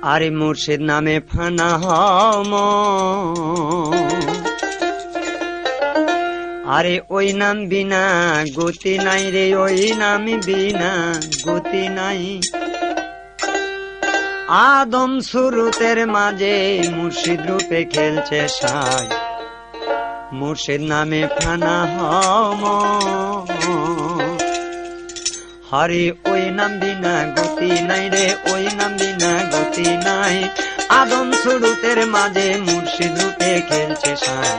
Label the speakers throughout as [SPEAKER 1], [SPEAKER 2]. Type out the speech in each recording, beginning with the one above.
[SPEAKER 1] আরে মুর্শিদ নামে ফানা হম, আরে ওই নাম বিনা গতি নাই রে, ওই নাম বিনা গতি নাই। আদম সুরতের মাঝে মুর্শিদ রূপে খেলছে সাই, মুর্শিদ নামে ফানা হম। হরে ওই নাম বিনা গতি নাই রে, ওই নাম বিনা গতি নাই। আদম সুরতের মাঝে মুর্শিদ রূপে খেলছে সাই,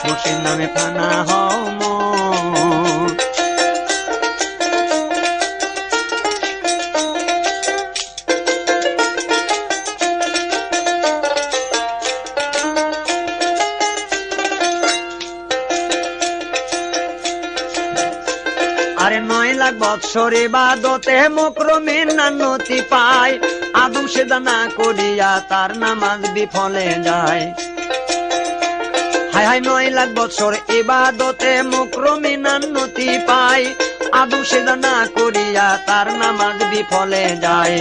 [SPEAKER 1] মুর্শিদ নামে ফানা হম। আরে 9 লাখ বৎসর ইবাদতে মুকরমিন নান্নতি পায়, আদম সেজদা না করিয়া তার নামাজ বিফলে যায়। হায় হায় 9 লাখ বৎসর ইবাদতে মুকরমিন নান্নতি পায়, আদম সেজদা না করিয়া তার নামাজ বিফলে যায়।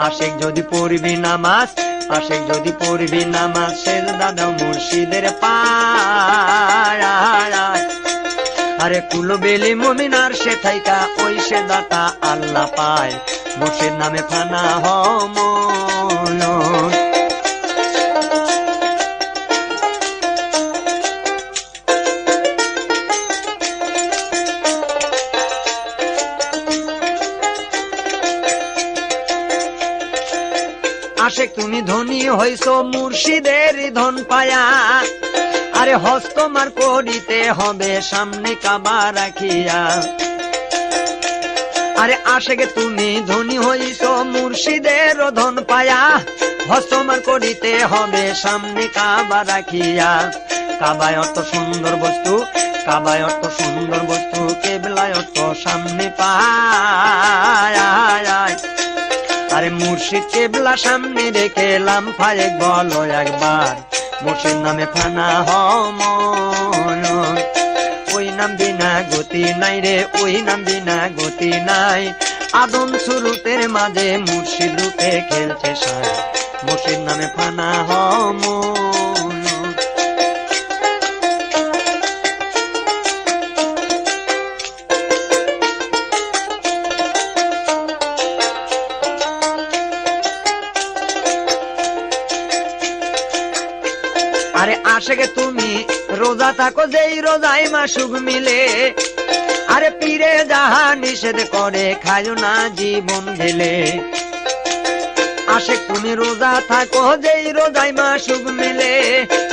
[SPEAKER 1] আশিক যদি পড়বি নামাজ, আশিক যদি পড়বি নামাজ, সেজদা দাও মুর্শিদের পায়। আরে কুলো বেলি মুমিনার সে থাইকা ওই সে দাতা আল্লাহ পায়, মুর্শিদ নামে ফানা হম। আশিক তুমি ধনী হইছ মুর্শিদের ধন পায়া, আরে হস্তমার করিতে হবে সামনে কাবা রাখিয়া। আরে আশিক তুমি ধনী হইছ মুর্শিদের ধন পায়া, হস্তমার করিতে হবে সামনে কাবা রাখিয়া। কাবায় অত সুন্দর বস্তু, কাবায় অত সুন্দর বস্তু, কেবলায় অত সামনে পায়। আরে মুর্শিদ কেবলা সামনে রেখে লাম্ফায় বলো একবার, মুর্শিদ নামে ফানা হম। ওই নাম বিনা গতি নাই রে, ওই নাম বিনা গতি নাই। আদম সুরতের মাঝে মুর্শিদ রূপে খেলছে সাই, মুর্শিদ নামে ফানা হম। আরে আশিক তুমি রোজা থাকো যেই রোজায় মাসুক মিলে, আরে পীরে যাহা নিষেধ করে খায়ো না জীবন গেলে। আশিক তুমি রোজা থাকো যেই রোজায় মাসুক মিলে,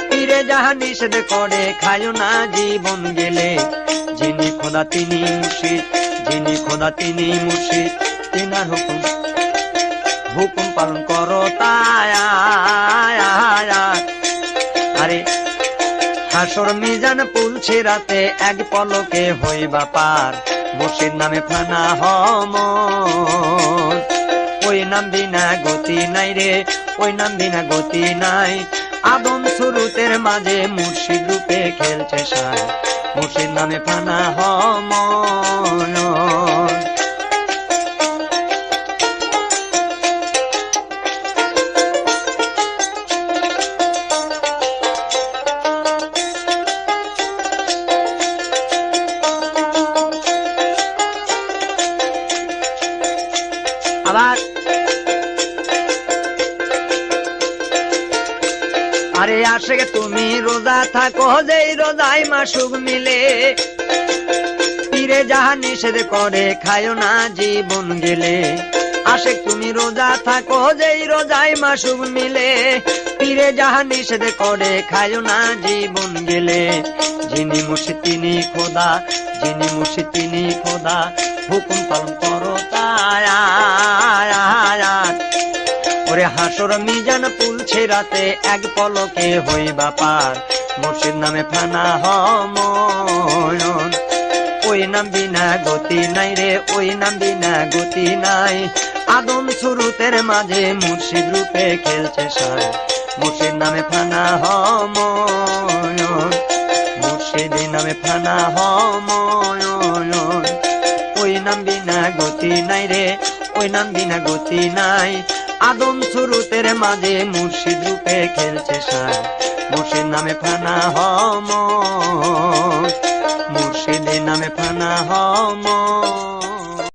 [SPEAKER 1] পীরে যাহা নিষেধ করে খায়ো না জীবন গেলে। যিনি খোদা তিনি মুর্শিদ, যিনি খোদা তিনি মুর্শিদ, তিনার হুকুম হুকুম পালন করো তাই। আরে হাসর মিজান পুলছে রাতে এক পলকে হইবা পার, মুর্শিদ নামে ফানা হম। ওই নাম বিনা গতি নাই রে, ওই নাম বিনা গতি নাই। আদম সুরতের মাঝে মুর্শিদ রূপে খেলছে সাই, মুর্শিদ নামে ফানা হম। আবার আরে আশিক তুমি রোজা থাকো যেই রোজায় মাসুক মিলে, পীরে যাহা নিষেধ করে খায়ো না জীবন গেলে। আশিক তুমি রোজা থাকো যেই রোজায় মাসুক মিলে, পীরে যাহা নিষেধ করে খায়ো না জীবন গেলে। যিনি মুর্শিদ তিনি খোদা, যিনি মুর্শিদ তিনি খোদা, হুকুম পালন করো তাই। ওরে হাসর মিজান পুলছে রাতে এক পলকে হইবা পার, মুর্শিদ নামে ফানা হম। ওই নাম বিনা গতি নাই রে, ওই নাম বিনা গতি নাই। আদম সুরতের মাঝে মুর্শিদ রূপে খেলছে সাই, মুর্শিদ নামে ফানা হম। মুর্শিদ নামে ফানা হম। ওই নাম বিনা গতি নাই রে, ওই নাম বিনা গতি নাই। আদম সুরুতের মাঝে মুর্শিদ রূপে খেলছে সাজ, মুর্শিদ নামে ফানা হম, মুর্শিদ নামে ফানা হম।